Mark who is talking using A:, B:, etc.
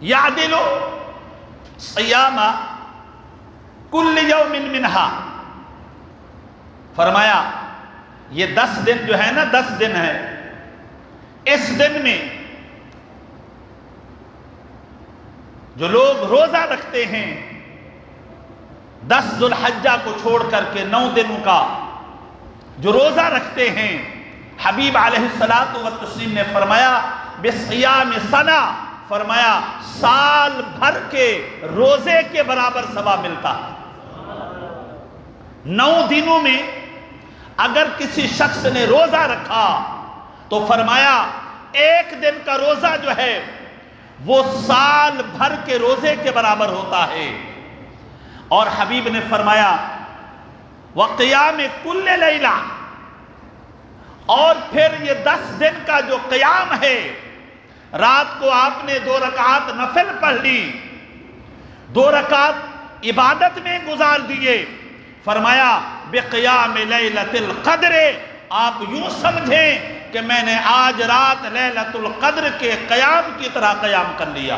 A: یعدل صیام کل یوم منہا، فرمایا یہ 10 دن جو ہے نا، 10 دن ہے، اس دن میں جو لوگ روزہ رکھتے ہیں 10 ذو الحجہ کو چھوڑ کر کے 9 دنوں کا جو روزہ رکھتے ہیں، حبیب علیہ الصلوۃ والتسلیم نے فرمایا بصیام سنہ، فرمایا سال بھر کے روزے کے برابر ثواب ملتا ہے۔ 9 دنوں میں اگر کسی شخص نے روزہ رکھا تو فرمایا 1 دن کا روزہ جو ہے وہ سال بھر کے روزے کے برابر ہوتا ہے۔ اور حبیب نے فرمایا وقیام کل لیلہ، اور پھر یہ 10 دن کا جو قیام ہے، رات کو آپ نے 2 رکعات نفل پڑھ لی، 2 رکعات عبادت میں گزار دیے، فرمایا بقیام لیلۃ القدر، آپ یوں سمجھیں کہ میں نے آج رات لیلۃ القدر کے قیام کی طرح قیام کر لیا۔